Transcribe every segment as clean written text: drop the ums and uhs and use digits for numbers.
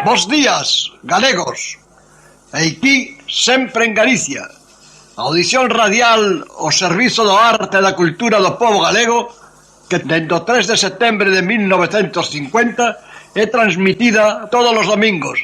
Bos días, galegos. Aquí, sempre en Galicia. Audición radial ao servizo do arte e da cultura do povo galego que dende o 3 de setembro de 1950 é transmitida todos os domingos.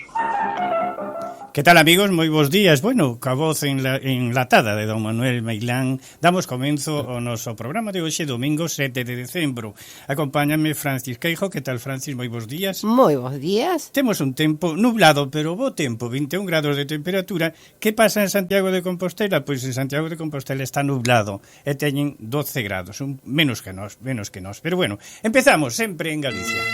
Que tal, amigos? Moi bons días. Bueno, ca voz enlatada de don Manuel Meilán damos comenzo ao noso programa de hoxe, domingo 7 de decembro. Acompáñame Francis Queijo. Que tal, Francis? Moi bons días. Moi bons días. Temos un tempo nublado, pero bo tempo, 21 grados de temperatura. Que pasa en Santiago de Compostela? Pois en Santiago de Compostela está nublado e teñen 12 grados, menos que nós. Pero bueno, empezamos sempre en Galicia.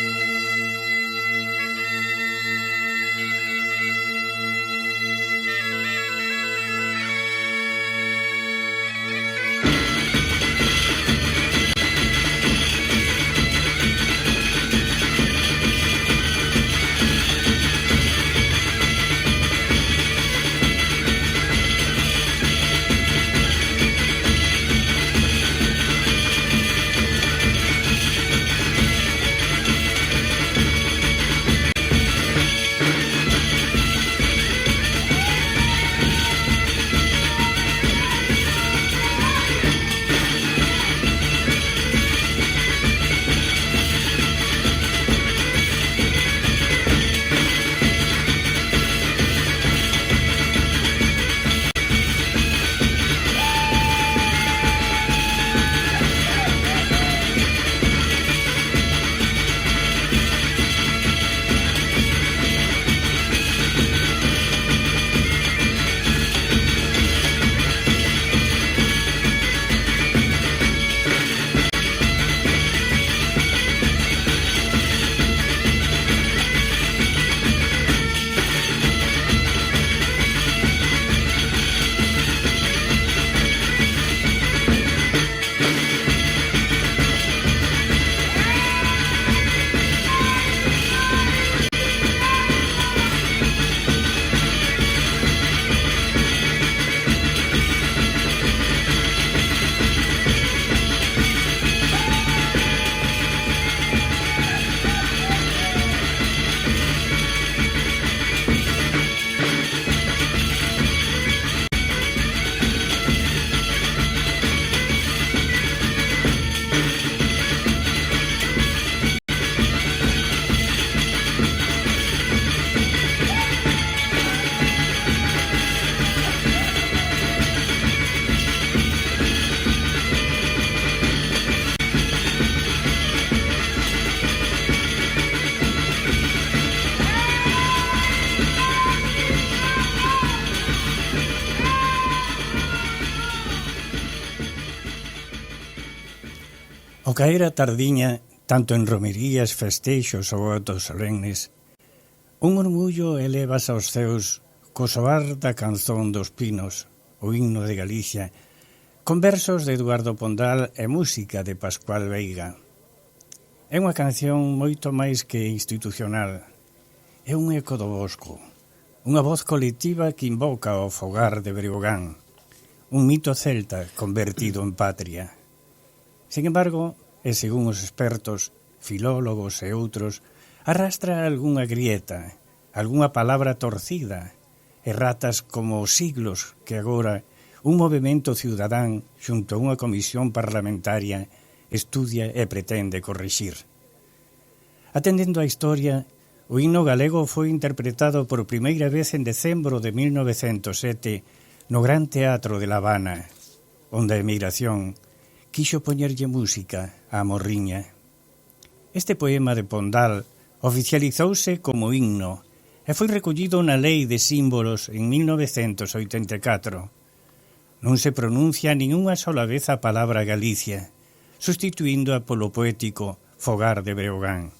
Ao caer a tardiña, tanto en romerías, festeixos ou actos solemnes, un murmullo elevas aos ceus co soar da canzón dos pinos, o himno de Galicia, con versos de Eduardo Pondal e música de Pascual Veiga. É unha canción moito máis que institucional. É un eco do bosco, unha voz colectiva que invoca o fogar de Breogán, un mito celta convertido en patria. Sin embargo, e según os expertos, filólogos e outros, arrastra algunha grieta, algunha palabra torcida, erratas como os siglos que agora un movemento ciudadán xunto a unha comisión parlamentaria estudia e pretende corrixir. Atendendo á historia, o himno galego foi interpretado por primeira vez en decembro de 1907 no Gran Teatro de La Habana, onde a emigración quixo poñerlle música á morriña. Este poema de Pondal oficializouse como himno e foi recollido na Lei de Símbolos en 1984. Non se pronuncia nin unha sola vez a palabra Galicia, sustituíndoa polo poético fogar de Breogán.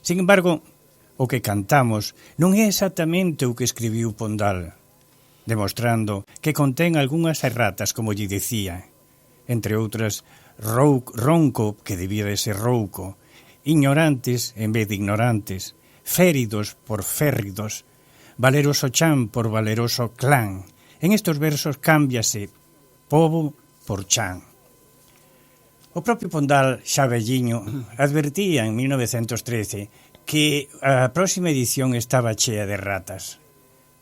Sin embargo, o que cantamos non é exactamente o que escribiu Pondal, demostrando que contén algunhas erratas, como lle dicía, entre outras, ronco, que debía de ser rouco, ignorantes en vez de ignorantes, féridos por férridos, valeroso chan por valeroso clan. En estos versos cámbiase pobo por chan. O propio Pondal, xa velliño, advertía en 1913 que a próxima edición estaba chea de ratas.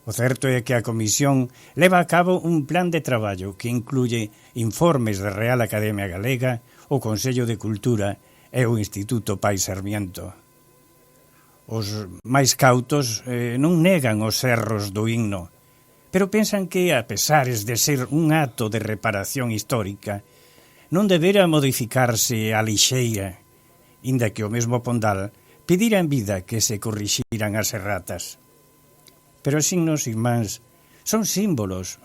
O certo é que a Comisión leva a cabo un plan de traballo que incluye informes da Real Academia Galega, o Consello de Cultura e o Instituto Pai Sarmiento. Os máis cautos non negan os erros do himno, pero pensan que, a pesares de ser un acto de reparación histórica, non debera modificarse a lixeira, inda que o mesmo Pondal pedira en vida que se corrixiran as erratas. Pero os signos, irmáns, son símbolos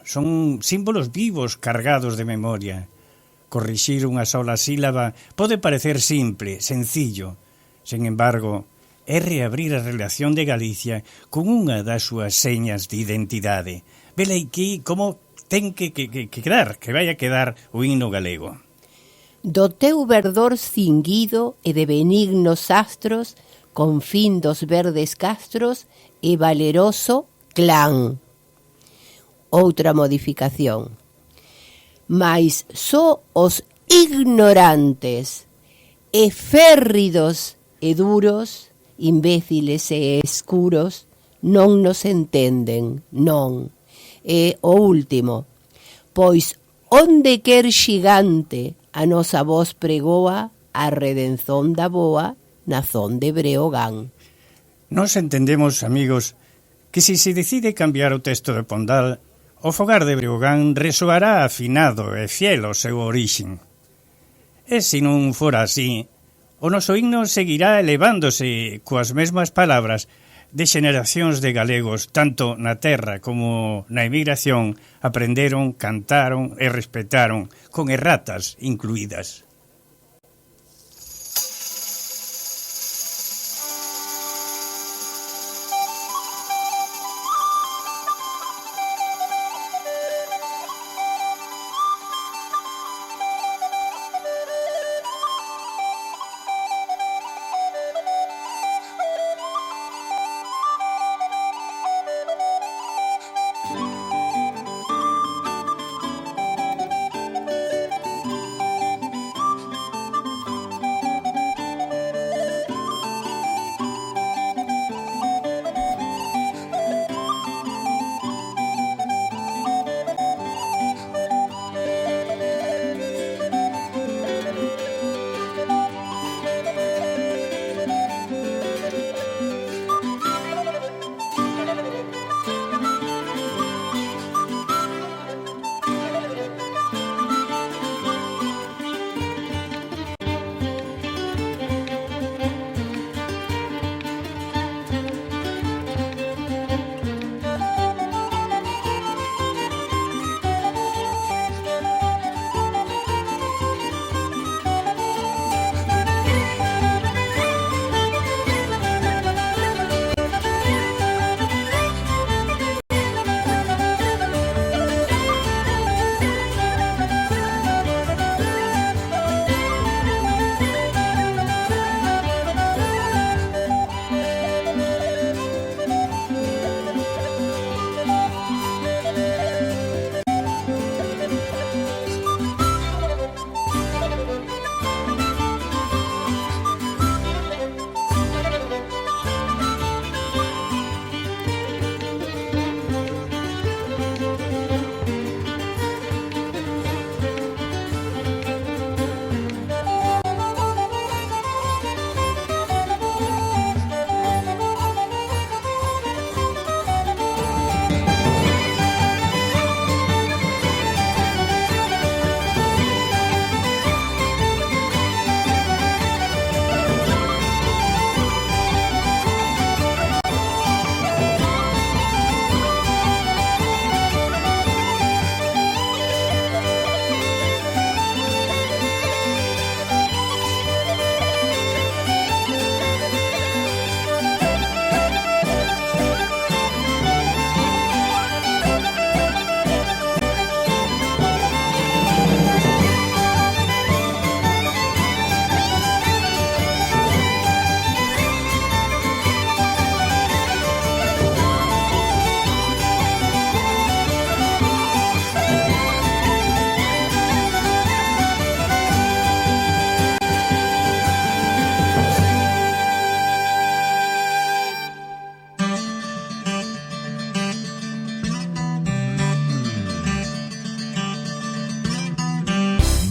vivos cargados de memoria. Corrixir unha sola sílaba pode parecer simple, sencillo. Sen embargo, é reabrir a relación de Galicia con unha das súas señas de identidade. Vela aquí como ten que quedar, que vai a quedar o himno galego. Do teu verdor cinguido e de benignos astros, con fin dos verdes castros e valeroso clan. Outra modificación. Mais só os ignorantes e férridos e duros, imbéciles e escuros, non nos entenden, non. E o último, pois onde quer xigante a nosa voz pregoa a redenzón da boa nazón de Breogán. Nos entendemos, amigos, que se decide cambiar o texto de Pondal, o fogar de Breogán resoará afinado e fiel ao seu orixen. E se non fora así, o noso himno seguirá elevándose coas mesmas palabras de xeneracións de galegos, tanto na terra como na emigración, aprenderon, cantaron e respetaron, con erratas incluídas.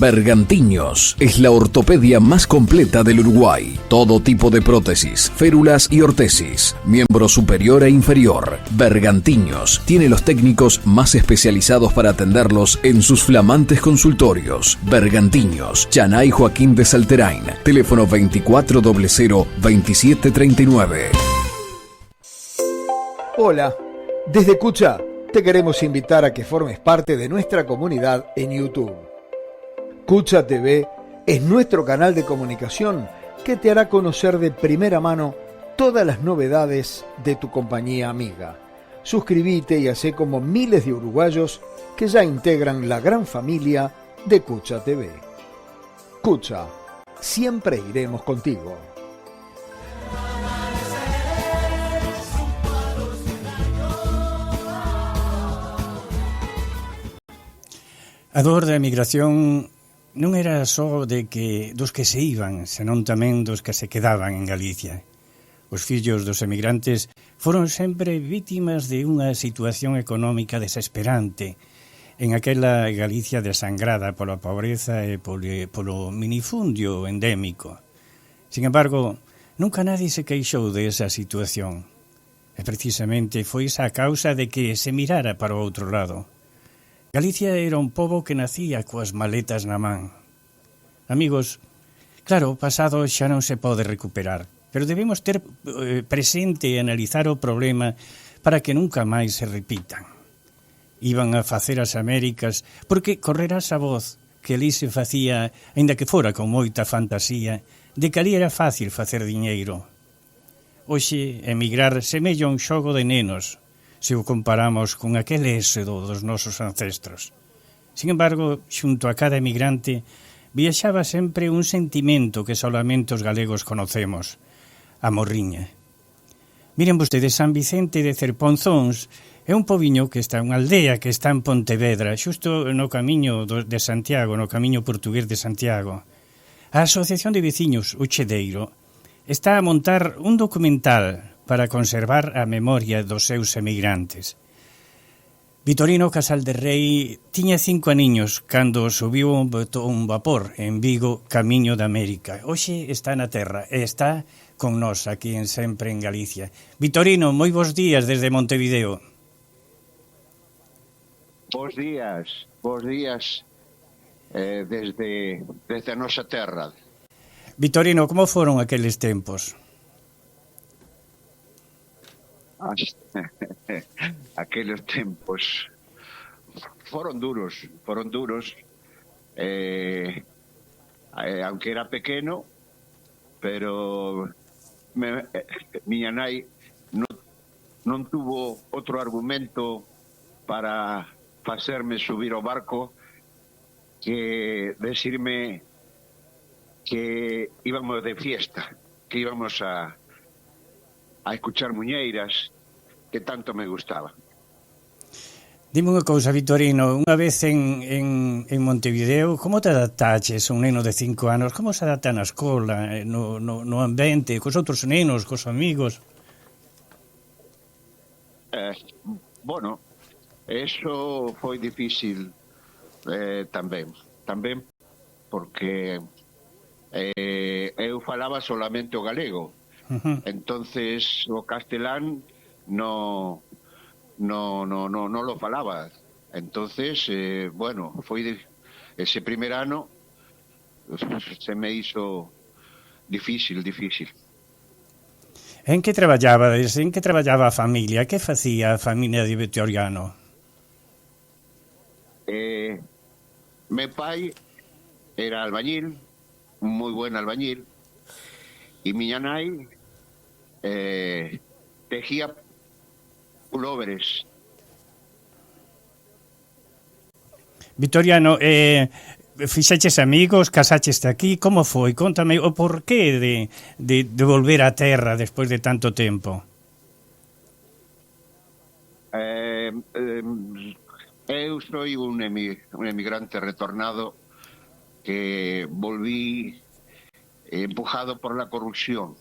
Bergantiños es la ortopedia más completa del Uruguay. Todo tipo de prótesis, férulas y ortesis, miembro superior e inferior. Bergantiños tiene los técnicos más especializados para atenderlos en sus flamantes consultorios. Bergantiños, Chanay Joaquín de Salterain, teléfono 2400-2739. Hola, desde Cucha te queremos invitar a que formes parte de nuestra comunidad en YouTube. Cucha TV es nuestro canal de comunicación que te hará conocer de primera mano todas las novedades de tu compañía amiga. Suscríbete y hacé como miles de uruguayos que ya integran la gran familia de Cucha TV. Cucha, siempre iremos contigo. A dor da emigración non era só dos que se iban, senón tamén dos que se quedaban en Galicia. Os fillos dos emigrantes foron sempre vítimas de unha situación económica desesperante en aquela Galicia desangrada pola pobreza e polo minifundio endémico. Sin embargo, nunca nadie se queixou de esa situación. E precisamente foi esa a causa de que se mirara para o outro lado. Galicia era un pobo que nacía coas maletas na man. Amigos, claro, o pasado xa non se pode recuperar, pero debemos ter presente e analizar o problema para que nunca máis se repitan. Iban a facer as Américas porque correrás a voz que ali se facía, aínda que fora con moita fantasía, de que ali era fácil facer diñeiro. Hoxe, emigrar semella un xogo de nenos, se o comparamos con aquel éxodo dos nosos ancestros. Sin embargo, xunto a cada emigrante, viaxaba sempre un sentimento que solamente os galegos conocemos, a morriña. Miren vostedes, San Vicente de Cerponzóns é un pobiño que está, unha aldea que está en Pontevedra, xusto no camiño de Santiago, no camiño portugués de Santiago. A Asociación de Veciños, o Chedeiro, está a montar un documental para conservar a memoria dos seus emigrantes. Vitorino Casal de Rei tiña 5 aniños cando subiu un vapor en Vigo camiño de América. Hoxe está na terra e está con nós aquí en Sempre en Galicia. Vitorino, moi bons días desde Montevideo. Bos días desde a nosa terra. Vitorino, como foron aqueles tempos? Aqueles tempos foron duros, aunque era pequeno, pero miña nai non tuvo outro argumento para facerme subir ao barco que decirme que íbamos de fiesta, que íbamos a escuchar muñeiras, que tanto me gustaba. Dime unha cousa, Vitorino, unha vez en Montevideo, como te adaptaches un neno de 5 anos? Como se adapta na escola, no ambiente, cos outros nenos, cos amigos? Bueno, eso foi difícil tamén porque eu falaba solamente o galego. Entonces o castelán no lo falaba. Entonces, bueno, foi ese primer ano se me hizo difícil. En que traballabades? En que traballaba a familia? Que facía a familia de Vitoriano? Meu pai era albañil, un moi buen albañil, e miña nai tejía pulóveres. Vitoriano, fixeches amigos, casaches aquí, como foi? Contame o porqué de volver á terra despois de tanto tempo. Eu soy un emigrante retornado que volví empujado por la corrupción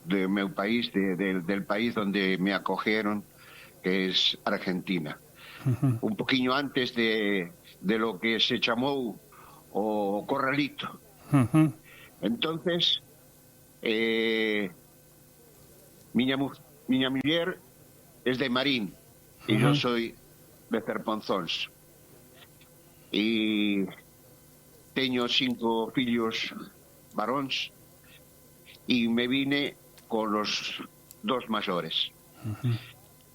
de meu país, del país donde me acogieron, que es Argentina. Un poquinho antes de lo que se chamou o corralito. Ujú. Entonces, miña muller es de Marín e yo soy de Cerponzóns. E teño 5 fillos varóns e me vine con los 2 mayores.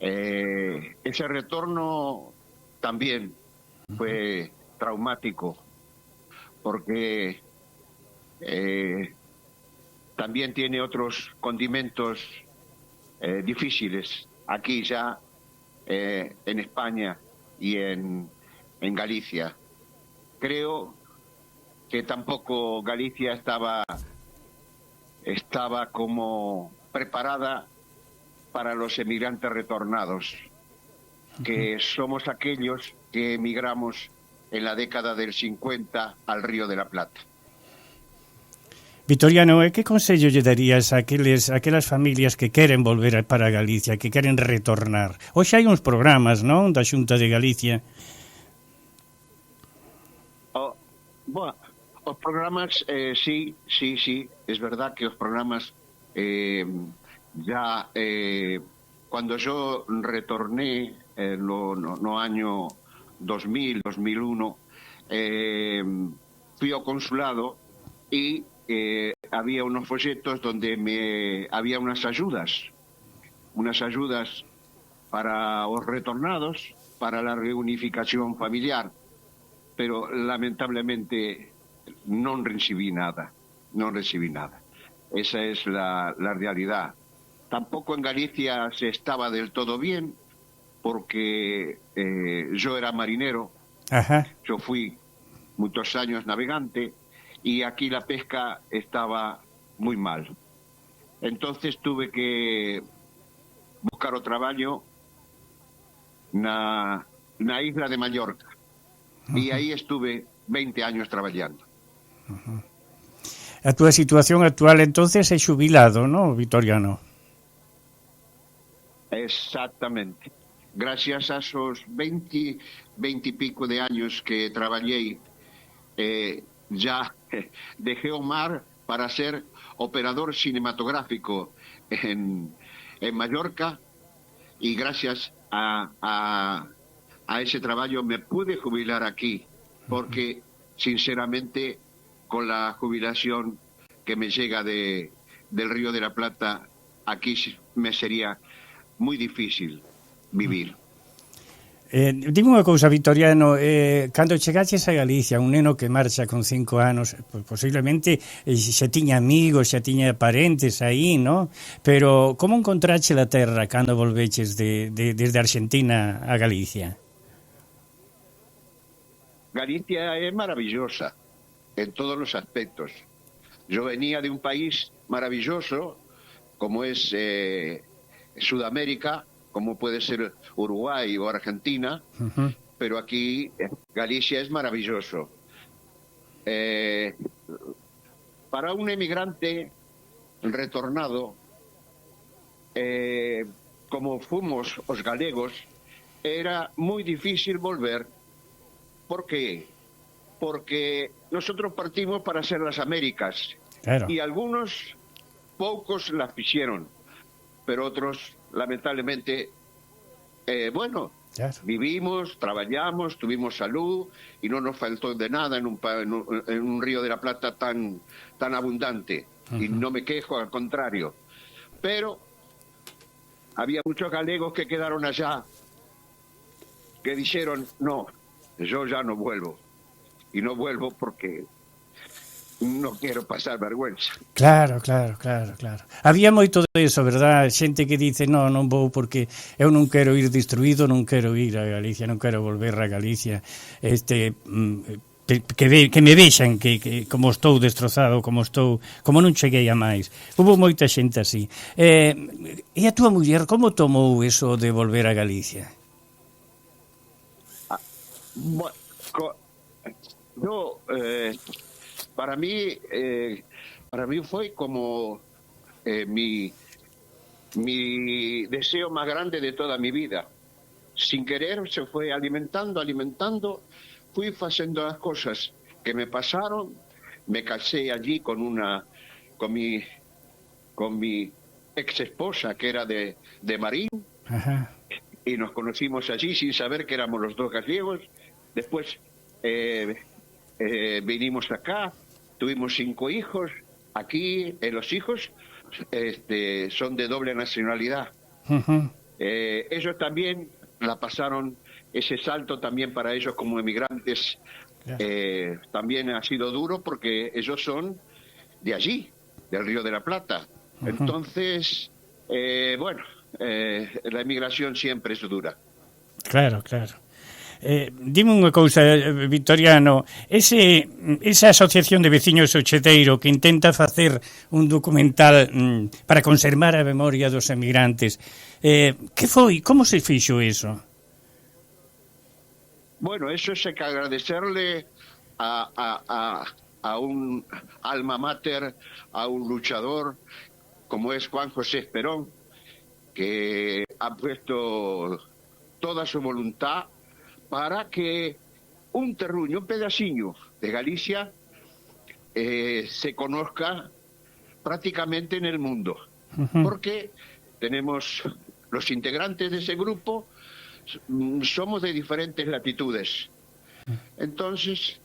Ese retorno también fue traumático porque también tiene otros condimentos difíciles aquí ya en España y en Galicia. Creo que tampoco Galicia estaba como preparada para los emigrantes retornados, que somos aquellos que emigramos en la década del 50 al Río de la Plata. Vitoriano, que consello lle darías a aquelas familias que queren volver para Galicia, que queren retornar? Hoxe hai uns programas, non, da Xunta de Galicia. Bueno, os programas, sí, es verdad que os programas ya cuando yo retorné no año 2000, 2001, fui ao consulado y había unos folletos donde había unas ayudas para los retornados, para la reunificación familiar, pero lamentablemente no recibí nada. Esa es la realidad. Tampoco en Galicia se estaba del todo bien, porque yo era marinero. Ajá. Yo fui muchos años navegante y aquí la pesca estaba muy mal. Entonces tuve que buscar o traballo na isla de Mallorca. Y ahí estuve 20 años trabajando. A túa situación actual entonces é xubilado, non, Vitoriano? Exactamente. Gracias a esos 20 y pico de años que trabajé, ya dejé o mar para ser operador cinematográfico en Mallorca, y gracias a ese trabajo me pude jubilar aquí, porque sinceramente con la jubilación que me llega del Río de la Plata, aquí me sería muy difícil vivir. Dime unha cousa, Vitoriano, cando chegaches a Galicia, un neno que marcha con 5 anos, pues, posiblemente xa tiña amigos, xa tiña parentes aí, ¿no? Pero como encontrache a terra cando volveches desde Argentina a Galicia? Galicia es maravillosa en todos los aspectos. Yo venía de un país maravilloso como es Sudamérica, como puede ser Uruguay o Argentina, pero aquí Galicia es maravilloso. Para un emigrante retornado, como fuimos os galegos, era muy difícil volver. ¿Por qué? Porque nosotros partimos para hacer las Américas, claro. Y algunos, pocos las hicieron, pero otros, lamentablemente, bueno, claro. Vivimos, trabajamos, tuvimos salud y no nos faltó de nada en un Río de la Plata tan abundante. Y no me quejo, al contrario. Pero había muchos galegos que quedaron allá, que dijeron, no, yo ya no vuelvo. Y no vuelvo porque no quero pasar vergüenza. Claro. Había moito diso, verdad? Xente que dice, non vou porque eu non quero ir destruído, non quero ir a Galicia, non quero volver a Galicia. Que me vexan que como estou destrozado, como non cheguei a máis. Hubo moita xente así. E a túa muller como tomou eso de volver a Galicia? No, para mí fue como mi deseo más grande de toda mi vida. Sin querer se fue alimentando, fui haciendo las cosas que me pasaron. Me casé allí con mi ex esposa, que era de Marín, Ajá. y nos conocimos allí sin saber que éramos los dos gallegos. Después vinimos acá, tuvimos 5 hijos. Aquí los hijos son de doble nacionalidad. Ujú. Ellos también la pasaron, ese salto también para ellos como emigrantes. Claro. También ha sido duro porque ellos son de allí, del Río de la Plata. Entonces, la emigración siempre es dura. Claro, claro. Dime unha cousa, Victoriano, esa asociación de veciños Ocheteiro que intenta facer un documental para conservar a memoria dos emigrantes, que foi? Como se fixo iso? Bueno, eso es que agradecerle a un alma mater, a un luchador como es Juan José Esperón, que ha puesto toda su voluntad para que un terruño, un pedaciño de Galicia se conozca prácticamente en el mundo. Porque tenemos los integrantes de ese grupo, somos de diferentes latitudes. Entonces,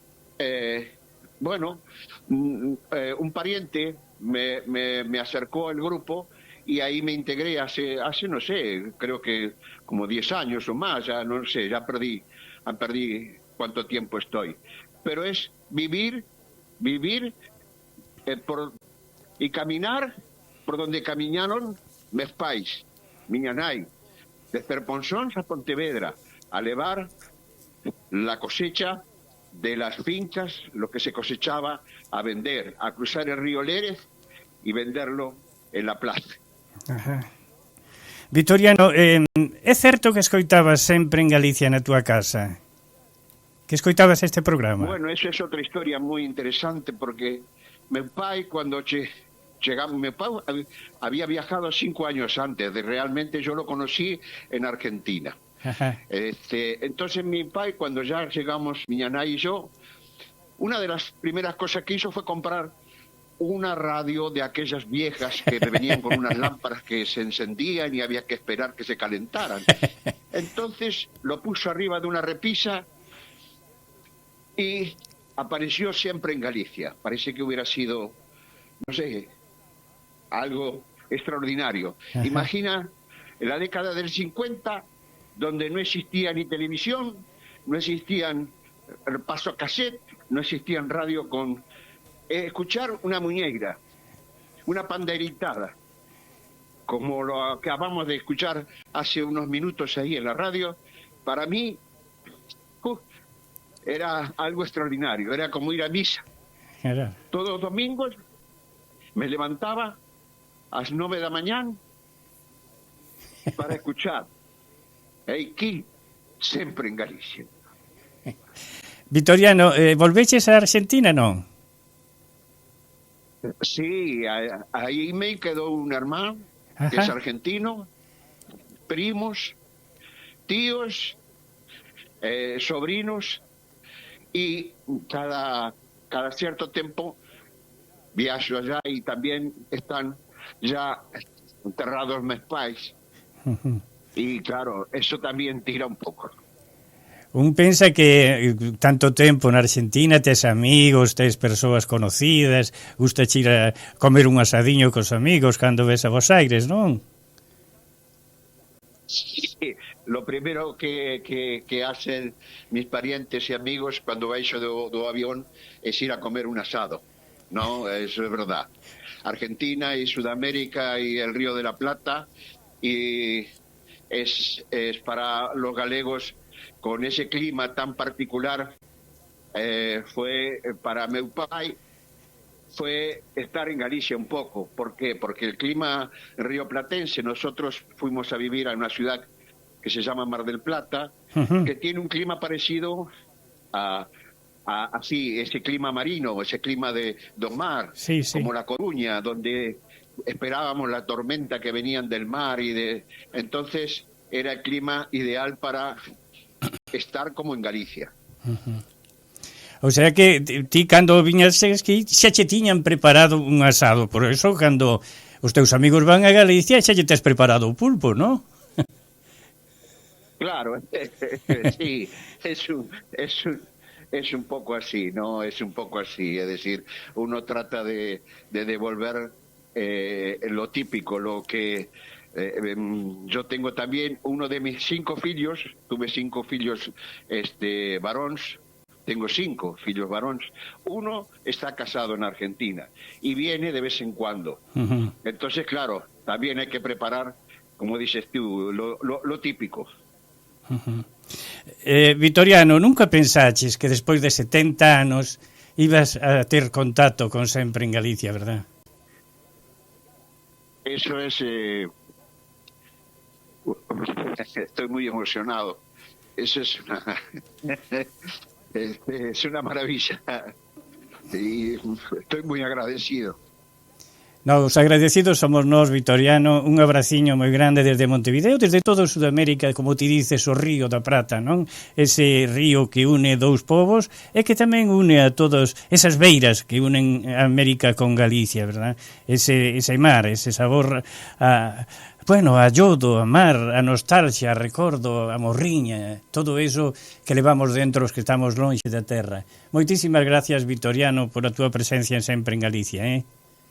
un pariente me acercó al grupo y ahí me integré hace no sé, creo que como 10 años o más, ya no sé, ya perdí cuánto tiempo estoy. Pero es vivir y caminar por donde caminaron mis pais, miña nai, de Cerponsons a Pontevedra, a levar la cosecha de las fincas, lo que se cosechaba, a vender, a cruzar el río Lérez y venderlo en la plaza. Ajá. Victoriano, é certo que escoitabas sempre en Galicia na túa casa? Que escoitabas este programa? Bueno, eso es otra historia muy interesante porque mi pai cuando llegamos, mi pai había viajado 5 años antes, realmente yo lo conocí en Argentina. Ajá. Entonces mi pai, cuando ya llegamos, mi nai y yo, una de las primeras cosas que hizo fue comprar una radio de aquellas viejas que venían con unas lámparas que se encendían y había que esperar que se calentaran. Entonces lo puso arriba de una repisa y apareció siempre en Galicia. Parece que hubiera sido, no sé, algo extraordinario. Ajá. Imagina en la década del 50, donde no existía ni televisión, no existían paso a cassette, no existían radio con... escuchar una muñeira, una panderitada, como lo acabamos de escuchar hace unos minutos ahí en la radio, para mí era algo extraordinario, era como ir a misa. Era. Todos los domingos me levantaba a las 9 de la mañana para escuchar aquí, sempre en Galicia. Victoriano, volveches a Argentina, non? Sí, ahí me quedó un hermano que es argentino, primos, tíos, sobrinos, y cada cierto tiempo viajo allá y también están ya enterrados mis pais. Y claro, eso también tira un poco. Un pensa que tanto tempo na Argentina tes amigos, tes persoas conocidas, gusta ir a comer un asadiño cos amigos cando ves a Buenos Aires, non? Sí, lo primero que hacen mis parientes y amigos cuando baixo do avión es ir a comer un asado, ¿no? Eso es verdad. Argentina y Sudamérica y el Río de la Plata, y es para los galegos con ese clima tan particular, fue para meu pai fue estar en Galicia un poco. ¿Por qué? Porque el clima rioplatense, nosotros fuimos a vivir a una ciudad que se llama Mar del Plata, que tiene un clima parecido a así, ese clima marino, ese clima de mar, sí, sí, como La Coruña, donde esperábamos la tormenta que venían del mar, entonces era el clima ideal para estar como en Galicia. O sea que ti cando viñas aquí xa che tiñan preparado un asado, por eso cando os teus amigos van a Galicia xa lle tes preparado o pulpo, ¿no? Claro, sí, es un poco así, ¿no? Es un poco así, es decir, uno trata de devolver lo típico, lo que yo tengo también uno de mis 5 fillos, tuve 5 fillos varóns, tengo 5 fillos varóns, uno está casado en Argentina y viene de vez en cuando. Uh-huh. Entonces, claro, también hay que preparar, como dices tú, lo típico. Uh-huh. Vitoriano, nunca pensaches que despois de 70 anos ibas a ter contacto con Sempre en Galicia, verdad? Eso es... estoy muy emocionado. Eso es es una maravilla. Y estoy muy agradecido. No, os agradecidos somos nós, Vitoriano, un abraciño moi grande desde Montevideo, desde todo Sudamérica, como ti dices, o Río da Prata, non? Ese río que une dous povos e que tamén une a todas esas beiras que unen a América con Galicia, verdad? Ese mar, ese sabor a yodo, a mar, a nostalgia, a recordo, a morriña, todo eso que levamos dentro os que estamos lonxe da terra. Moitísimas gracias, Vitoriano, por a túa presencia sempre en Galicia,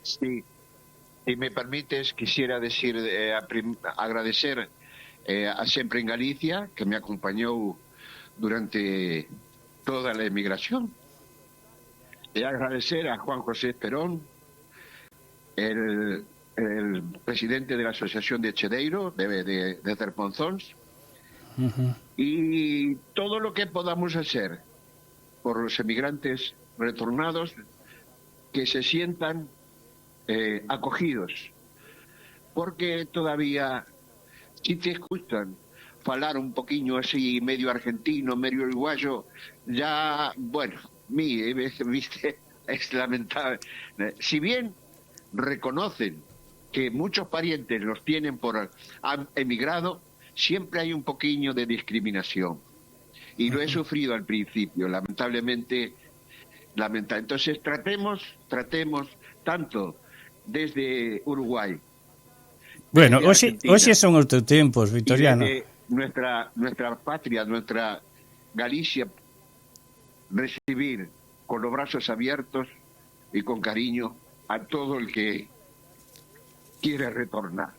Sí. Si me permites, quisiera decir, agradecer a Sempre en Galicia, que me acompañou durante toda a emigración. E agradecer a Juan José Perón, el presidente de la Asociación de Chedeiro, de Cerponzóns, uh-huh. Y todo lo que podamos hacer por los emigrantes retornados, que se sientan acogidos, porque todavía, si te escuchan falar un poquinho así, medio argentino, medio uruguayo, ya, bueno, viste, es lamentable. Si bien reconocen que muchos parientes los tienen han emigrado, siempre hay un poquillo de discriminación. Y lo he sufrido al principio, lamentablemente. Entonces tratemos tanto desde Uruguay. Bueno, hoxe son outros tempos, Vitoriano. Nuestra patria, nuestra Galicia, recibir con los brazos abiertos y con cariño a todo el que quiere retornar.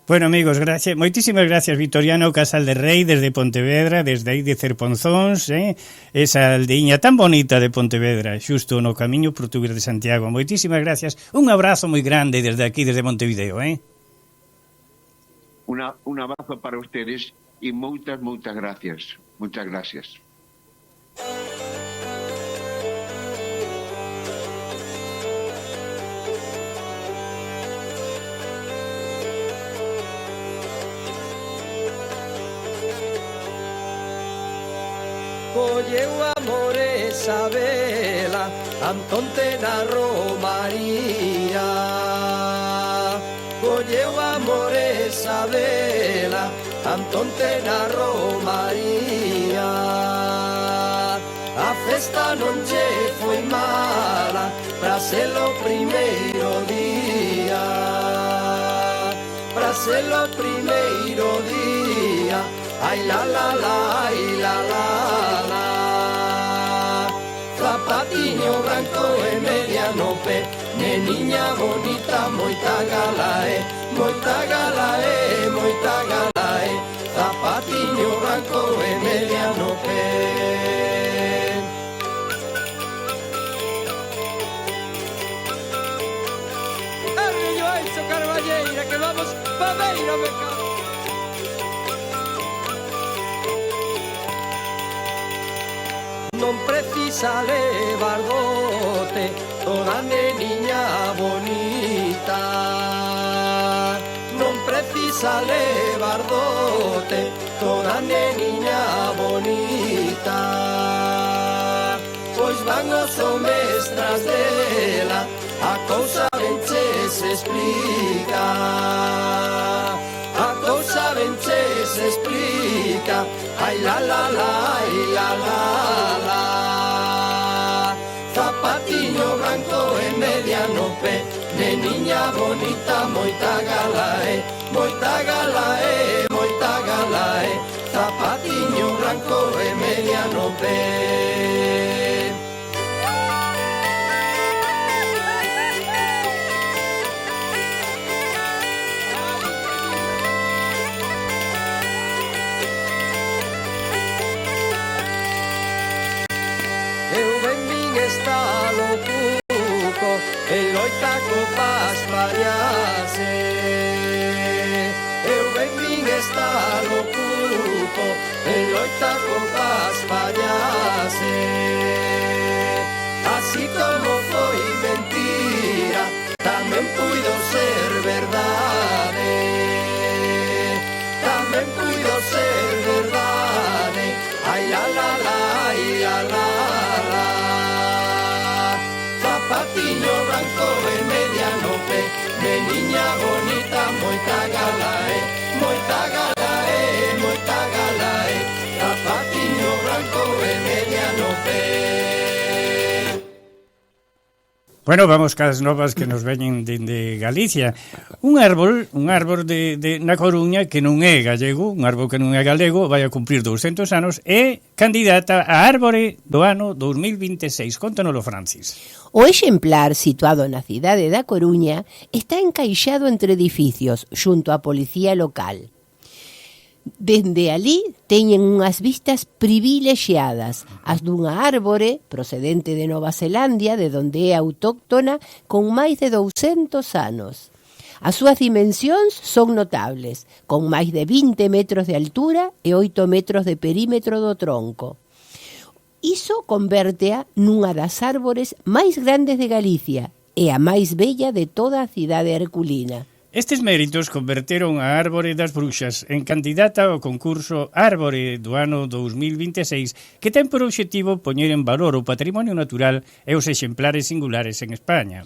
Bueno, amigos, moitísimas gracias, Vitoriano Casal de Rei, desde Pontevedra, desde aí de Cerponzóns, esa aldeiña tan bonita de Pontevedra, xusto no camiño portugués de Santiago. Moitísimas gracias, un abrazo moi grande desde aquí, desde Montevideo, Un abrazo para ustedes y muchas gracias. Muchas gracias. Colleu amore esa vela, Antonte na romaría. Colleu amore esa vela, Antonte na romaría. A festa non lle foi mala, pra ser o primeiro día. Pra ser o primeiro día. Ay la la la, ay la la la. Zapatiño branco e mediano pé, niña bonita, moita gala e, moita gala e, moita gala e. Zapatiño branco e mediano pé. Arrillo Enzo Carballeira, que vamos pa Beira, me cago. Non precisa levar dote, toda neniña bonita. Non precisa levar dote, toda neniña bonita. Pois van os homes tras dela, a cousa ben che se explica. A cousa ben che se explica. Ay la la la, ay la la la. no pé. Neniña bonita, moita gala é, moita gala é, moita gala é. Zapatiño branco e media no pé. Está locuco, el loita copas variase. Eu vin está locuco, el loita copas variase. Así como foi mentira, tamén puido ser verdade. Tamén puido ser verdade. Ai la la la, ai la la. Zapatiño branco e media no pé. Neniña bonita, moita gala é, moita gala é, moita gala é. Zapatiño branco e media no pé. Bueno, vamos cas novas que nos veñen de Galicia. Un árbol na Coruña que non é gallego, un árbol que non é galego, vai a cumprir 200 anos, é candidata a árbore do ano 2026. Contanoslo, Francis. O exemplar, situado na cidade da Coruña, está encaixado entre edificios, xunto á policía local. Dende ali teñen unhas vistas privilexiadas, as dunha árbore procedente de Nova Zelandia, de donde é autóctona, con máis de 200 anos. As súas dimensións son notables, con máis de 20 metros de altura e 8 metros de perímetro do tronco. Iso convértea nunha das árbores máis grandes de Galicia e a máis bella de toda a cidade herculina. Estes méritos converteron a Árbore das Bruxas en candidata ao concurso Árbore do ano 2026, que ten por obxectivo poñer en valor o patrimonio natural e os exemplares singulares en España.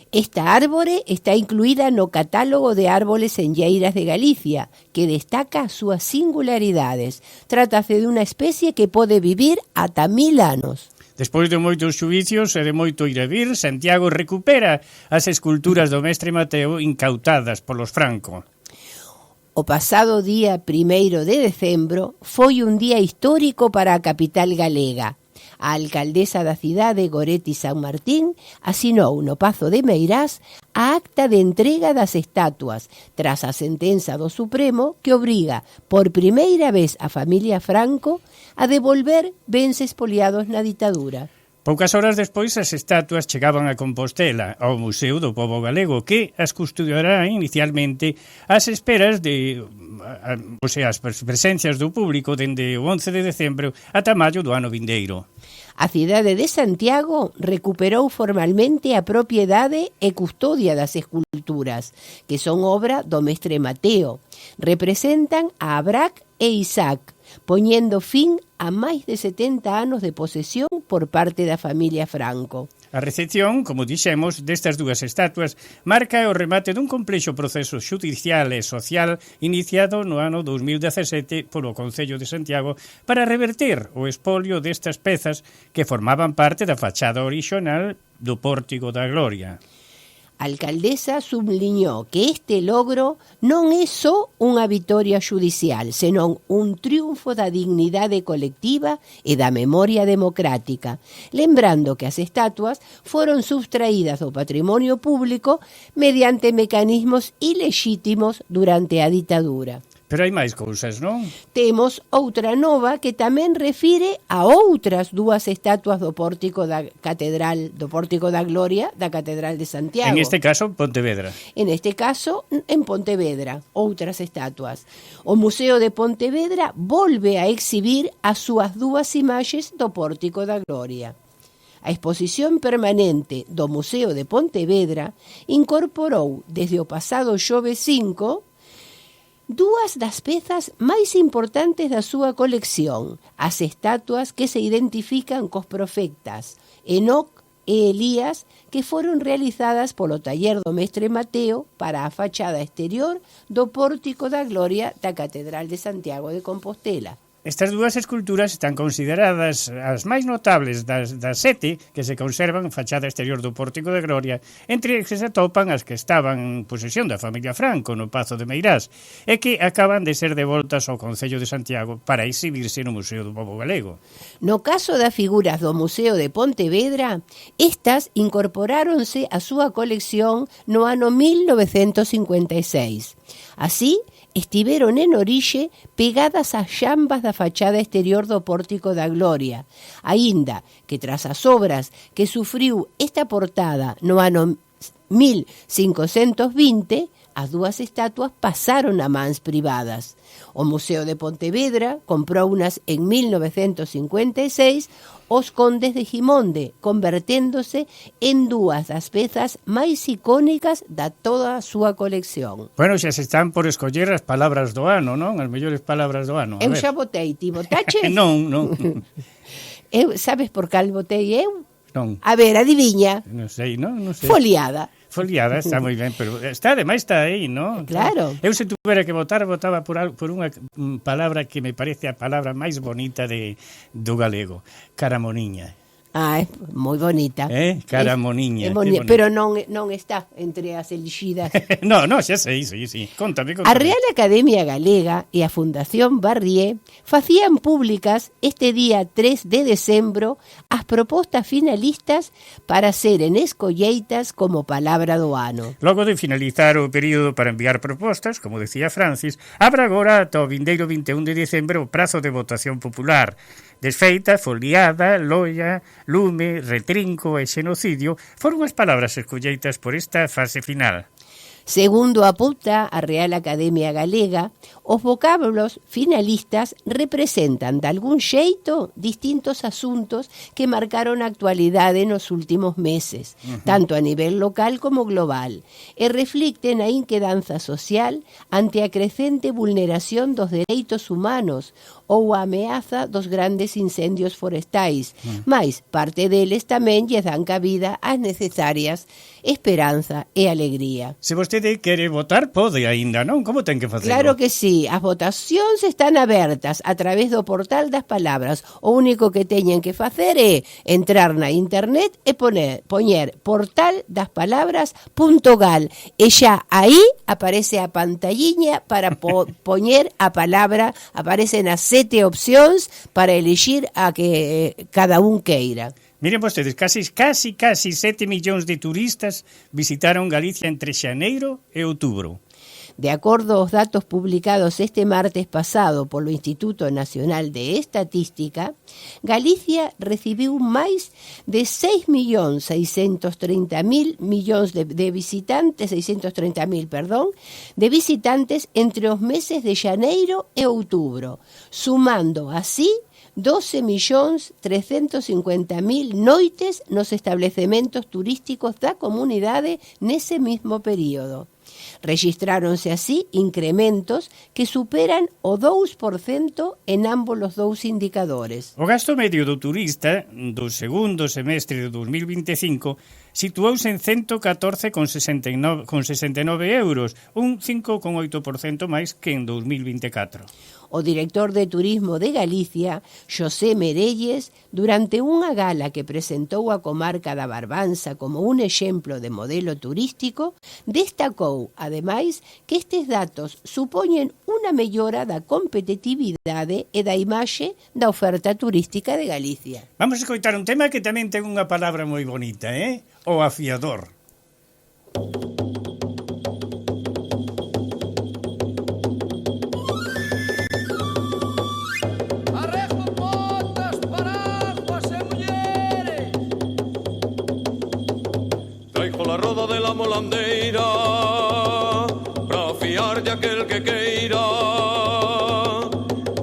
Esta árbore está incluída no catálogo de árboles enlleiras de Galicia, que destaca as súas singularidades. Trátase de unha especie que pode vivir ata 1000 anos. Despois de moitos xuvicios e de moito ir e vir, Santiago recupera as esculturas do mestre Mateo incautadas polos Franco. O pasado día 1 de decembro foi un día histórico para a capital galega. A alcaldesa da cidade, Goretti San Martín, asinou no Pazo de Meirás a acta de entrega das estatuas, tras a sentenza do Supremo que obriga por primeira vez a familia Franco a devolver bens expoliados na ditadura. Poucas horas despois as estatuas chegaban a Compostela, ao Museo do Pobo Galego, que as custodiará inicialmente ás esperas de as presencias do público dende o 11 de decembro ata maio do ano vindeiro. A cidade de Santiago recuperou formalmente a propiedade e custodia das esculturas, que son obra do mestre Mateo. Representan a Abrac e Isaac, poñendo fin a máis de 70 anos de posesión por parte da familia Franco. A recepción, como dixemos, destas dúas estatuas marca o remate dun complexo proceso xudicial e social iniciado no ano 2017 polo Concello de Santiago para reverter o expolio destas pezas que formaban parte da fachada orixinal do Pórtico da Gloria. A alcaldesa subliñou que este logro non é só unha vitoria xudicial, senón un triunfo da dignidade colectiva e da memoria democrática, lembrando que as estatuas foron subtraídas do patrimonio público mediante mecanismos ilexítimos durante a ditadura. Pero hai máis cousas, non? Temos outra nova que tamén refire a outras dúas estatuas do Pórtico da Catedral, do Pórtico da Gloria da Catedral de Santiago. En este caso, Pontevedra. En este caso, en Pontevedra, outras estatuas. O Museo de Pontevedra volve a exhibir as súas dúas imaxes do Pórtico da Gloria. A exposición permanente do Museo de Pontevedra incorporou, desde o pasado xoves 5, dúas das pezas máis importantes da súa colección, as estatuas que se identifican cos profetas Enoc e Elías, que foron realizadas polo taller do mestre Mateo para a fachada exterior do Pórtico da Gloria da Catedral de Santiago de Compostela. Estas dúas esculturas están consideradas as máis notables das 7 que se conservan en fachada exterior do Pórtico de Gloria, entre que se atopan as que estaban en posesión da familia Franco no Pazo de Meirás e que acaban de ser devoltas ao Concello de Santiago para exhibirse no Museo do Pobo Galego. No caso das figuras do Museo de Pontevedra, estas incorporáronse á súa colección no ano 1956. Así, estiveron en orixe pegadas ás xambas da fachada exterior do Pórtico da Gloria, aínda que tras as obras que sufriu esta portada no ano 1520, as dúas estatuas pasaron a mans privadas. O Museo de Pontevedra comprou unas en 1956 os condes de Gimonde, converténdose en dúas das pezas máis icónicas da toda a súa colección. Bueno, xa se están por escoller as palabras do ano, non? As mellores palabras do ano. Eu xa votei, ti votaches? Non. Sabes por cal votei eu? Non. A ver, adiviña. Non sei. Foliada. Foliada, está moi ben, pero ademais está aí, non? Claro. Eu se tuvera que votar, votaba por unha palabra que me parece a palabra máis bonita do galego, caramoniña. Ah, é moi bonita. Caramoniña. Pero non está entre as elixidas. No, xa sei, sí. Contame. A Real Academia Galega e a Fundación Barrié facían públicas este día 3 de decembro as propostas finalistas para seren escolleitas como palabra do ano. Logo de finalizar o período para enviar propostas, como decía Francis, abra agora ata o vindeiro 21 de decembro o prazo de votación popular. Desfeita, foliada, loia, lume, retrinco e xenocidio foron as palabras escolleitas por esta fase final. Segundo apunta a Real Academia Galega, os vocábulos finalistas representan de algún xeito distintos asuntos que marcaron a actualidade nos últimos meses, tanto a nivel local como global, e reflicten a inquedanza social ante a crecente vulneración dos dereitos humanos ou a ameaza dos grandes incendios forestais, mais parte deles tamén lle dan cabida ás necesarias esperanza e alegría. Se vostede quere votar, pode aínda, non? Como ten que facelo? Claro que sí, as votacións están abertas a través do portal das palabras. O único que teñen que facer é entrar na internet e poñer portaldaspalabras.gal e xa aí aparece a pantalliña para poñer a palabra, aparecen as 7 opcións para elixir a que cada un queira. Miren vostedes, casi 7 millóns de turistas visitaron Galicia entre xaneiro e outubro. De acordo aos datos publicados este martes pasado polo Instituto Nacional de Estatística, Galicia recibiu máis de 6.630.000 millóns de visitantes, de visitantes entre os meses de xaneiro e outubro, sumando así 12.350.000 noites nos establecementos turísticos da comunidade nese mismo período. Rexistráronse así incrementos que superan o 2% en ambos os dous indicadores. O gasto medio do turista do segundo semestre de 2025 situouse en 114,69 euros, un 5,8% máis que en 2024. O director de Turismo de Galicia, Xosé Merelles, durante unha gala que presentou a comarca da Barbanza como un exemplo de modelo turístico, destacou, ademais, que estes datos supoñen unha mellora da competitividade e da imaxe da oferta turística de Galicia. Vamos a escoitar un tema que tamén ten unha palabra moi bonita, o afiador. La roda de la molandeira para fiar de aquel que queira.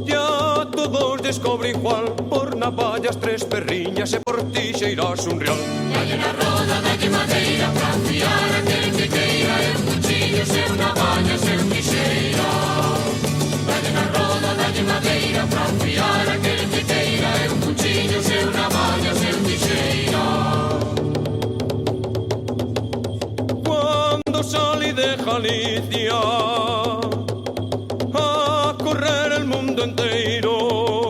Ya todos descobre igual, por navallas, 3 perriñas e por ti xa irás un real. Dalle na roda, dalle madeira para fiar a aquel que queira. E un cuchillo, se un navalla, se un tixeira. Dalle na roda, dalle madeira para fiar a aquel que queira. E un cuchillo, se un navalla, se un tixeira. Salí de Galicia a correr el mundo entero.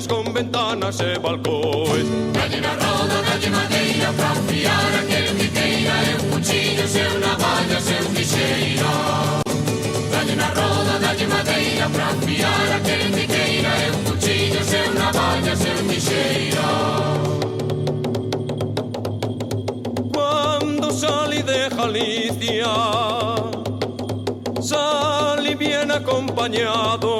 con ventanas e balcóis. Dalle na roda, dalle madeira, pra fiar aquel que queira, e un cuchillo, se unha valla, se un guixeiro. Dalle na roda, dalle madeira, pra fiar aquel que queira, e un cuchillo, se unha valla, se un guixeiro. Cuando salí de Galicia, salí bien acompañado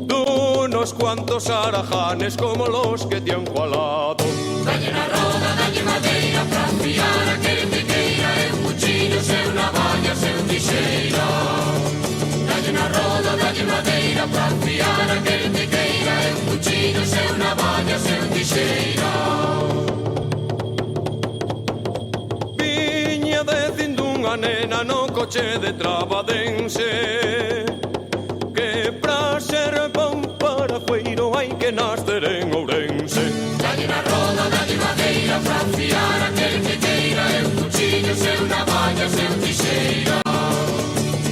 de unos cuantos arajanes como los que te han jalado. Dalle na roda, dalle madeira, pra fiar aquel que queira, e un cuchillo, se unha valla, se un guixeiro. Dalle na roda, dalle madeira, pra fiar aquel que queira, e un cuchillo, se unha valla, se un guixeiro. Viña dicindo unha nena no coche de Trabadense que pra ser bon parafueiro hai que nacer en Ourense. Dalle na roda, dalle madeira, pra fiar aquel que queira, e un cuchillo, se unha valla, se un guixeiro.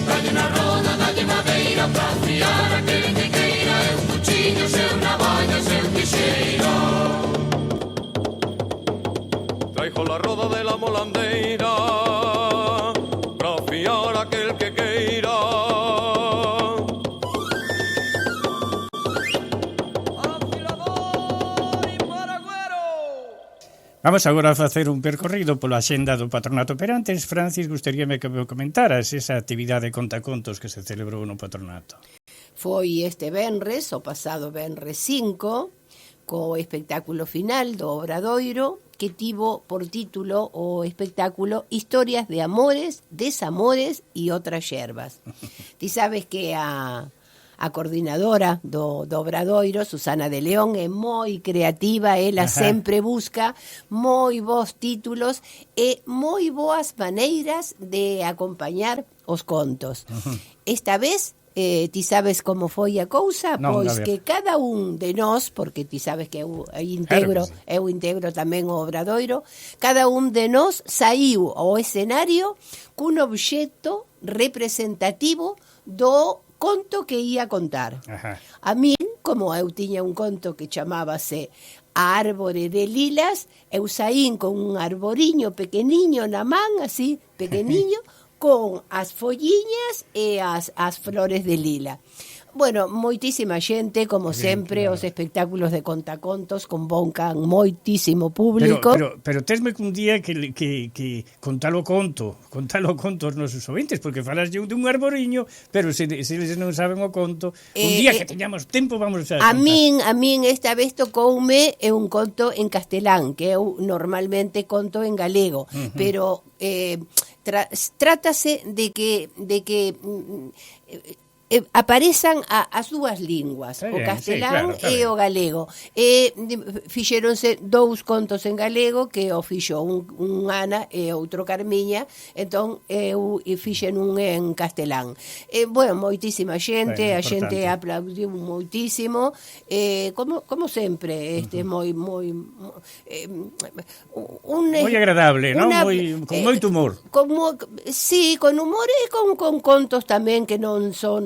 Dalle na roda, dalle madeira, pra fiar aquel que queira, e un cuchillo, se unha valla, se un guixeiro. Traigo la roda de la molandeira pra fiar aquel que queira. Vamos agora a facer un percorrido pola axenda do patronato, pero antes, Francis, gustaríame que me comentaras esa actividade contacontos que se celebrou no patronato. Foi este venres, o pasado venres 5, co espectáculo final do Obradoiro, que tivo por título o espectáculo Historias de amores, desamores e outras xerbas. Ti sabes que a coordinadora do Obradoiro, Susana de León, é moi creativa, ela sempre busca moi bons títulos e moi boas maneiras de acompañar os contos. Esta vez, ti sabes como foi a cousa? Non, Pois que cada un de nós, porque ti sabes que eu integro tamén o Obradoiro, cada un de nós saiu ao escenario cun obxecto representativo do conto que ia contar. A min, como eu tiña un conto que chamábase A árbore de lilas, eu saín con un arboriño pequeniño na man, así, pequeniño, con as folliñas e as flores de lila. Bueno, moitísima xente, como sempre, os espectáculos de contacontos convocan moitísimo público. Pero tesme que un día que contalo conto aos nosos ouvintes, porque falas dun arboriño, pero se eles non saben o conto, un día que teñamos tempo vamos a contar. A min esta vez tocoume un conto en castelán, que eu normalmente conto en galego, pero trátase de que aparezan as dúas linguas, o castelán e o galego. Fixeronse 2 contos en galego que o fixo un Ana e outro Carmiña, entón eu fixen un en castelán. Bueno, moitísima xente, a xente aplaudiu moitísimo, como sempre, moi agradable, non? Con moito humor. Sí, con humor e con contos tamén que non só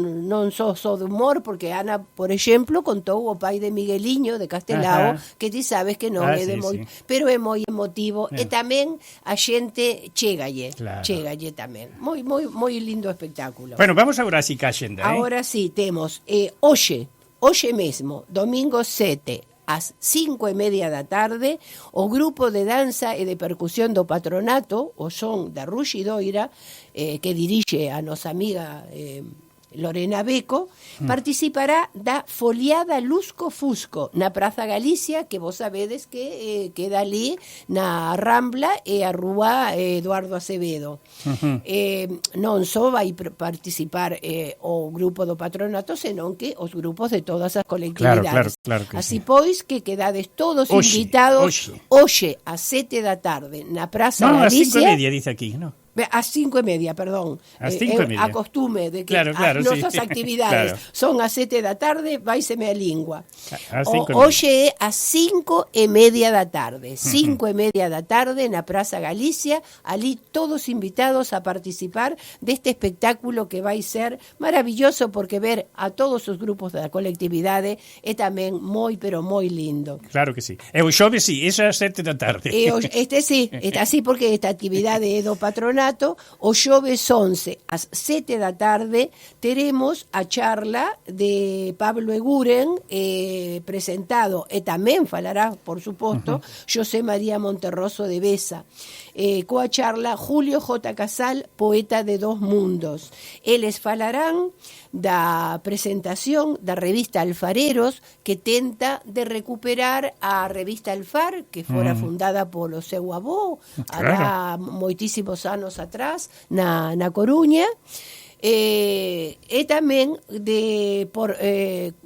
de humor, porque Ana, por exemplo, contou o pai de Migueliño de Castelao, que ti sabes que non é de moi, pero é moi emotivo, e tamén a xente chégalle tamén. Moi lindo espectáculo. Bueno, vamos agora así ca xenda, Agora sí, temos hoxe mesmo, domingo 7, ás 5:30 da tarde, o grupo de danza e de percusión do patronato, o Son da Ruxidoira, que dirixe a nosa amiga Lorena Beco, participará da foliada Lusco Fusco na Praza Galicia, que vos sabedes que queda ali na Rambla e a Rúa Eduardo Acevedo. Non só vai participar o grupo do patronato, senón que os grupos de todas as colectividades. Claro que así pois que quedades todos invitados hoxe ás 7 da tarde na Praza Galicia. No, ás 5:30 dice aquí, non? Ás 5:30, perdón. Ás 5:30. A costume de que Claro, as nosas sí. actividades Claro. son ás 7 da tarde, vaiseme a lingua. Ás 5:30. Hoxe é ás 5:30 da tarde. 5:30 da tarde na Praza Galicia, ali todos invitados a participar deste espectáculo que vai ser maravilloso, porque ver a todos os grupos da colectividade é tamén moi, pero moi lindo. Claro que sí. E o xoves sí, esa ás 7 da tarde. Sí, así porque esta actividade é do patronato. O xoves 11 ás 7 da tarde teremos a charla de Pablo Eguren, presentado, e tamén falará, por suposto, José María Monterroso de Besa. Coa charla Julio J. Casal, poeta de dos mundos. Eles falarán da presentación da revista Alfareros, que tenta de recuperar a revista Alfar, que fora fundada polo seu avó, hará moitísimos anos atrás, na Coruña, e tamén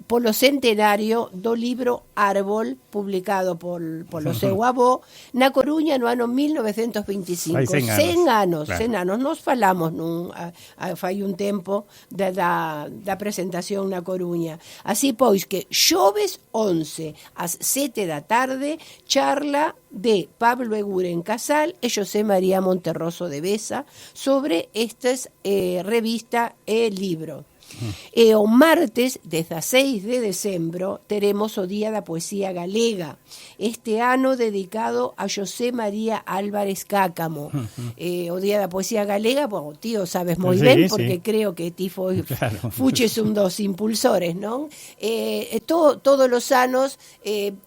polo centenario do libro Árbol, publicado polo seu avó na Coruña no ano 1925. 100 anos. Claro. 100 anos. Nos falamos fai un tempo da presentación na Coruña. Así pois que xoves 11 ás 7 da tarde, charla de Pablo Eguren Casal e José María Monterroso de Besa sobre estes revista e libro. E o martes 16 de decembro teremos o Día da Poesía Galega, este ano dedicado a José María Álvarez Cácamo. O Día da Poesía Galega, bueno, tío, sabes moi ben, porque creo que ti fuches un dos impulsores, non? Todos os anos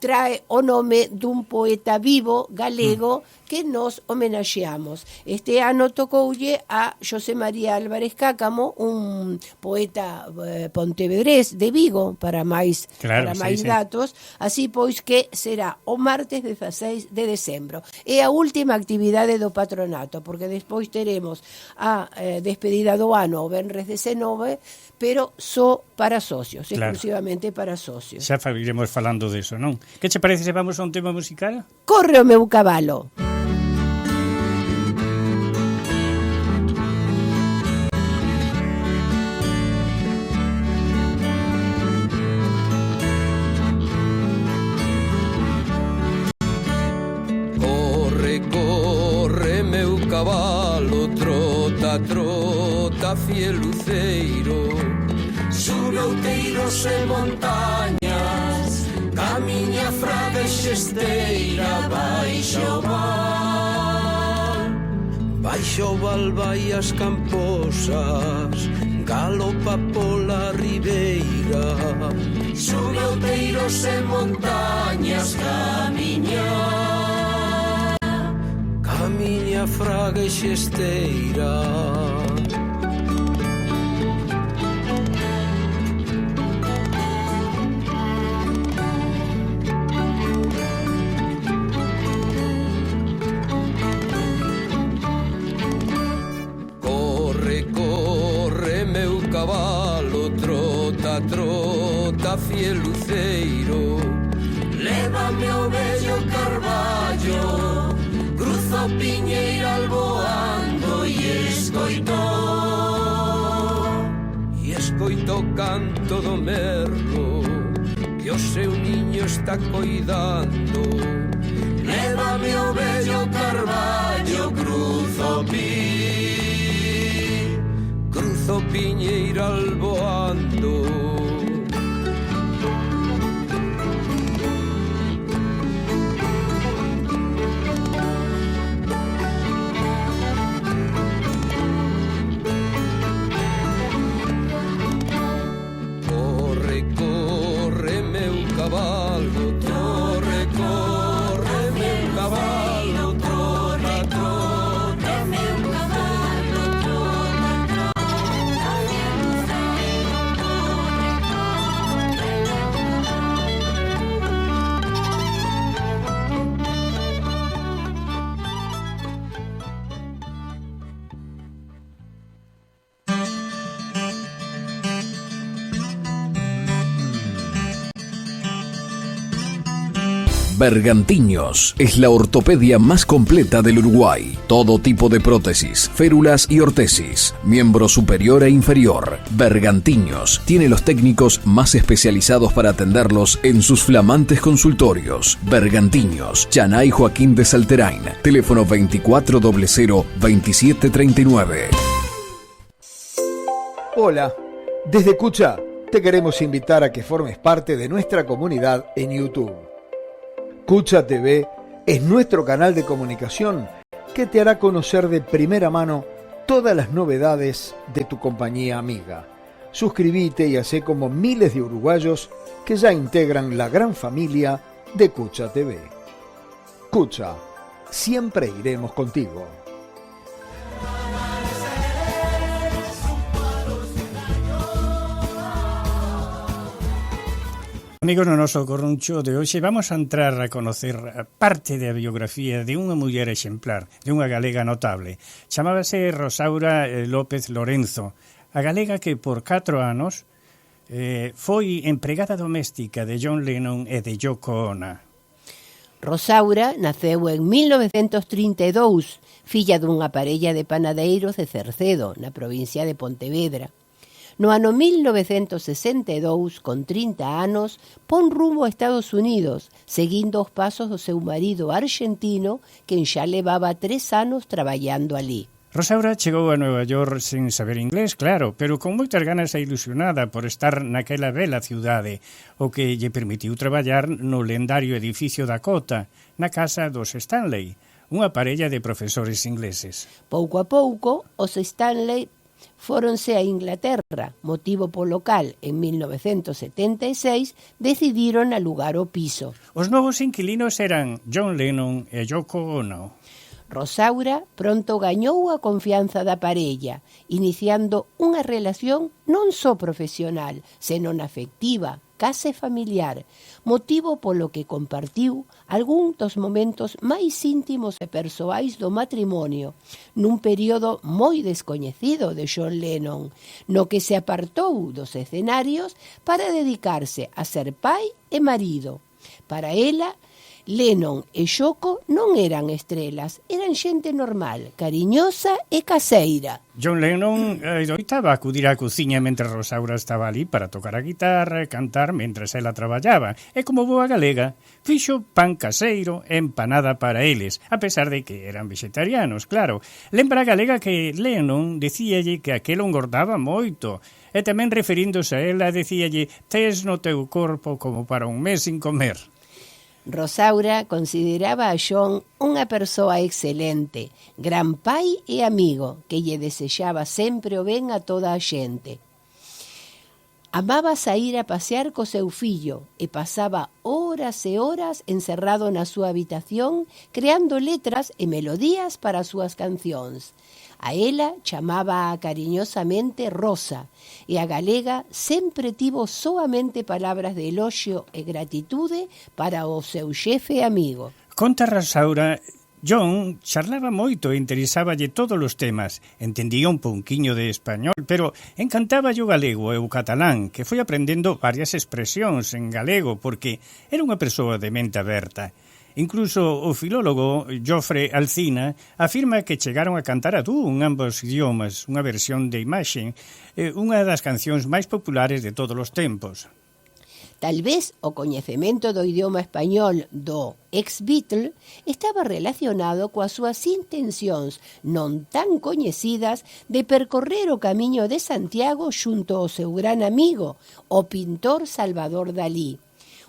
trae o nome dun poeta vivo galego que nos homenaxeamos. Este ano tocoulle a José María Álvarez Cácamo, un poeta pontevedrés de Vigo, para máis datos, así pois que será o martes 16 de decembro. É a última actividade do patronato, porque despois teremos a despedida do ano o venres 19, pero só para socios, exclusivamente para socios. Xa iremos falando deso, non? Que che parece se vamos a un tema musical? Corre o meu cabalo. Trota fiel luceiro, sube outeiros e montañas, camiña fraga e xesteira baixo o val. Baixo o val vai as camposas, galopa pola ribeira, sube outeiros e montañas, camiña fraga e xesteira. Corre, corre, meu cabalo, trota, trota, fiel luceiro, lévame ao vello carballo, cruzo Piñeira alboando e escoito o canto do merlo que o seu niño está coidando. Lévame o vello carballo, cruzo Piñeira alboando. Caballo, corre, corre, meu caballo, trota, trota, meu caballo, trota, trota, Bergantiños es la ortopedia más completa del Uruguay. Todo tipo de prótesis, férulas y ortesis, miembro superior e inferior. Bergantiños tiene los técnicos más especializados para atenderlos en sus flamantes consultorios. Bergantiños, Chanay Joaquín de Salterain, teléfono 2400-2739. Hola, desde Cucha te queremos invitar a que formes parte de nuestra comunidad en YouTube. Cucha TV es nuestro canal de comunicación que te hará conocer de primera mano todas las novedades de tu compañía amiga. Suscríbete y hacé como miles de uruguayos que ya integran la gran familia de Cucha TV. Cucha, siempre iremos contigo. Amigos, no noso corruncho de hoxe vamos a entrar a conocer parte da biografía de unha muller exemplar, de unha galega notable. Chamábase Rosaura López Lorenzo, a galega que por 4 anos foi empregada doméstica de John Lennon e de Yoko Ono. Rosaura naceu en 1932, filla dunha parella de panadeiros de Cercedo, na provincia de Pontevedra. No ano 1962, con 30 anos, pon rumbo a Estados Unidos, seguindo os pasos do seu marido argentino, quen xa levaba 3 anos traballando ali. Rosaura chegou a Nueva York sen saber inglés, claro, pero con moitas ganas e ilusionada por estar naquela bela ciudade, o que lle permitiu traballar no lendario edificio Dakota, na casa dos Stanley, unha parella de profesores ingleses. Pouco a pouco, os Stanley fóronse a Inglaterra, motivo polo cal, en 1976, decidiron alugar o piso. Os novos inquilinos eran John Lennon e Yoko Ono. Rosaura pronto gañou a confianza da parella, iniciando unha relación non só profesional, senón afectiva, case familiar, motivo polo que compartiu algún dos momentos máis íntimos e persoais do matrimonio, nun período moi descoñecido de John Lennon, no que se apartou dos escenarios para dedicarse a ser pai e marido. Para ela, Lennon e Yoko non eran estrelas, eran xente normal, cariñosa e caseira. John Lennon adoitaba acudir á cociña mentre Rosaura estaba ali para tocar a guitarra e cantar mentres ela traballaba. E como boa galega, fixo pan caseiro e empanada para eles, a pesar de que eran vegetarianos, claro. Lembra a galega que Lennon dicíalle que aquelo engordaba moito, e tamén referíndose a ela dicíalle: tes no teu corpo como para un mes sin comer. Rosaura consideraba a John unha persoa excelente, gran pai e amigo, que lle desexaba sempre o ben a toda a xente. Amaba saír a pasear co seu fillo e pasaba horas e horas encerrado na súa habitación creando letras e melodías para as súas cancións. A ela chamaba cariñosamente Rosa e a galega sempre tivo soamente palabras de eloxio e gratitude para o seu xefe amigo. Conta Rosaura, John charlaba moito e interesáballe todos os temas. Entendía un pouquiño de español, pero encantaba o galego e o catalán, que foi aprendendo varias expresións en galego porque era unha persoa de mente aberta. Incluso o filólogo Jofre Alcina afirma que chegaron a cantar a dúo en ambos idiomas, unha versión de Imagine, unha das cancións máis populares de todos os tempos. Tal vez o coñecemento do idioma español do ex-Beatle estaba relacionado coas súas intencións non tan coñecidas de percorrer o camiño de Santiago xunto ao seu gran amigo, o pintor Salvador Dalí.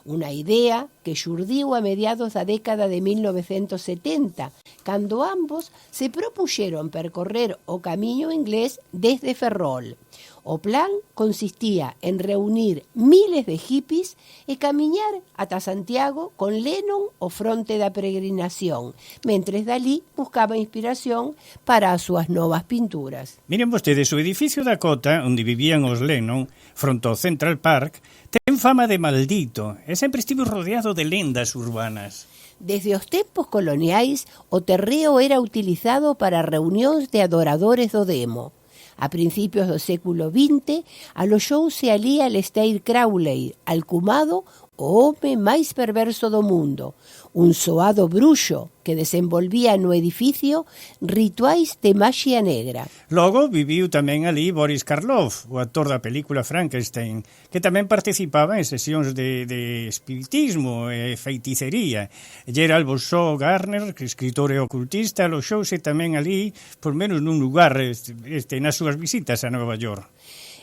Unha idea que xurdiu a mediados da década de 1970, cando ambos se propuxeron percorrer o camiño inglés desde Ferrol. O plan consistía en reunir miles de hippies e camiñar ata Santiago con Lennon ao fronte da peregrinación, mentres Dalí buscaba inspiración para as súas novas pinturas. Miren vostedes, o edificio Dakota, onde vivían os Lennon, fronte ao Central Park, ten fama de maldito e sempre estivo rodeado de lendas urbanas. Desde os tempos coloniais, o terreo era utilizado para reunións de adoradores do demo. A principios do século XX, aloxouse alí Aleister Crowley, alcumado o home máis perverso do mundo, un soado bruxo que desenvolvía no edificio rituais de maxia negra. Logo viviu tamén ali Boris Karloff, o actor da película Frankenstein, que tamén participaba en sesións de espiritismo e feiticería. Gerald Bosó Garner, escritor e ocultista, aloxouse tamén ali, por menos nun lugar, nas súas visitas a Nova York.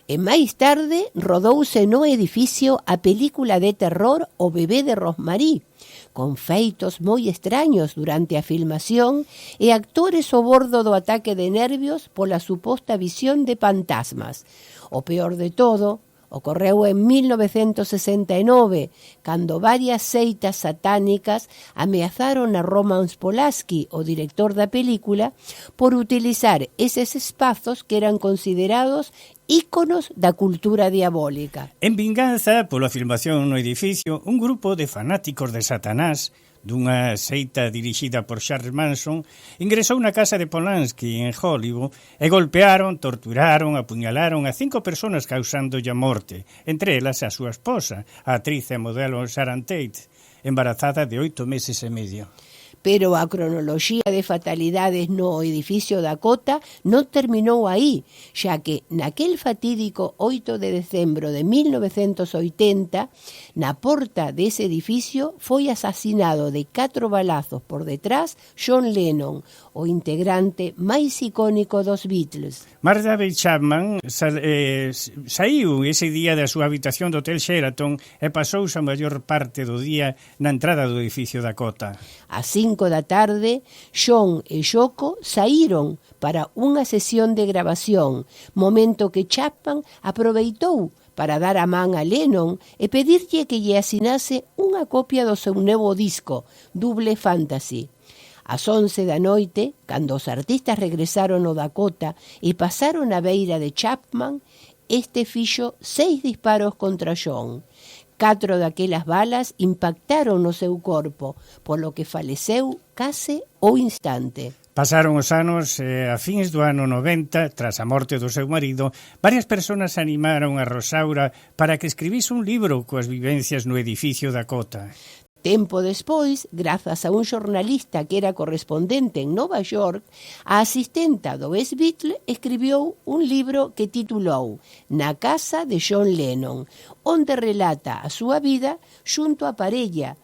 E máis tarde rodouse no edificio a película de terror O bebé de Rosmarie, con feitos moi extraños durante a filmación e actores ao bordo do ataque de nervios pola suposta visión de fantasmas. O peor de todo ocorreu en 1969, cando varias seitas satánicas ameazaron a Roman Polanski, o director da película, por utilizar eses espazos que eran considerados íconos da cultura diabólica. En vinganza pola filmación no edificio, un grupo de fanáticos de Satanás dunha seita dirixida por Charles Manson ingresou na casa de Polanski en Hollywood e golpearon, torturaron, apuñalaron a 5 personas causándolle a morte, entre elas a súa esposa, a actriz e modelo Sharon Tate, embarazada de 8 meses e medio. Pero a cronoloxía de fatalidades no edificio Dakota non terminou aí, xa que naquel fatídico 8 de decembro de 1980, na porta dese edificio foi asasinado de 4 balazos por detrás John Lennon, o integrante máis icónico dos Beatles. Mark David Chapman saiu ese día da súa habitación do Hotel Sheraton e pasouse a maior parte do día na entrada do edificio Dakota. A 5 da tarde, John e Yoko saíron para unha sesión de grabación, momento que Chapman aproveitou para dar a man a Lennon e pedirlle que lle asinase unha copia do seu novo disco, Double Fantasy. Ás 11 da noite, cando os artistas regresaron ao Dakota e pasaron a beira de Chapman, este fixo 6 disparos contra John. 4 daquelas balas impactaron no seu corpo, polo que faleceu case ao instante. Pasaron os anos a fins do ano 90, tras a morte do seu marido, varias persoas animaron a Rosaura para que escribise un libro coas vivencias no edificio Dakota. Tempo despois, grazas a un xornalista que era correspondente en Nova York, a asistenta do ex-Beatle escribiu un libro que titulou Na casa de John Lennon, onde relata a súa vida xunto á parella.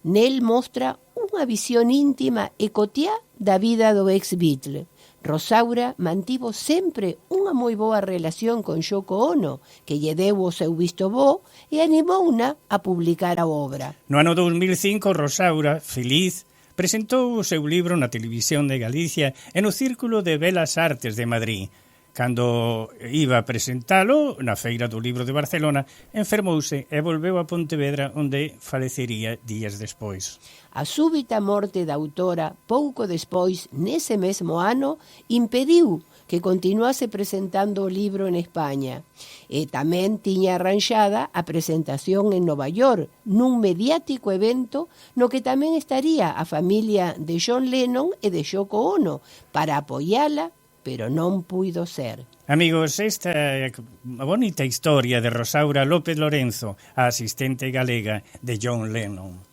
Nel mostra unha visión íntima e cotiá da vida do ex-Beatle. Rosaura mantivo sempre unha moi boa relación con Yoko Ono, que lle deu o seu visto bo e animouna a publicar a obra. No ano 2005, Rosaura, feliz, presentou o seu libro na Televisión de Galicia e no Círculo de Belas Artes de Madrid. Cando iba a presentalo na Feira do Libro de Barcelona, enfermouse e volveu a Pontevedra, onde falecería días despois. A súbita morte da autora, pouco despois, nese mesmo ano, impediu que continuase presentando o libro en España. E tamén tiña arranxada a presentación en Nova York, nun mediático evento no que tamén estaría a familia de John Lennon e de Yoko Ono para apoiala, pero non puido ser. Amigos, esta é a bonita historia de Rosaura López Lorenzo, a asistente galega de John Lennon.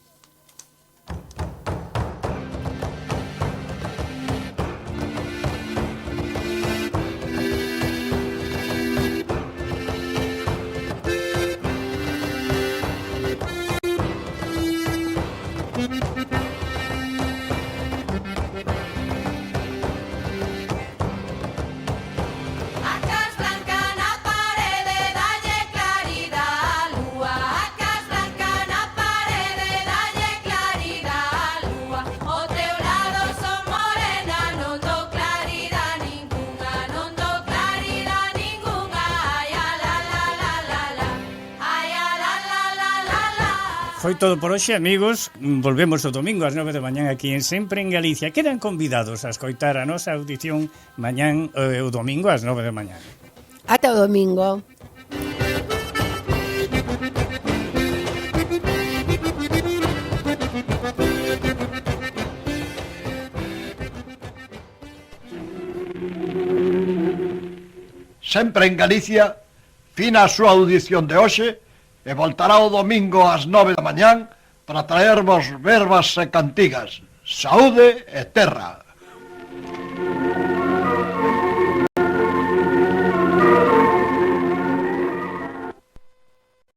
Foi todo por hoxe, amigos. Volvemos o domingo ás 9 da mañán aquí en Sempre en Galicia. Quedan convidados a escoitar a nosa audición mañán o domingo ás 9 da mañán. Ata o domingo. Sempre en Galicia, fina a súa audición de hoxe e voltará o domingo ás 9 da mañán para traervos verbas e cantigas. Saúde e terra.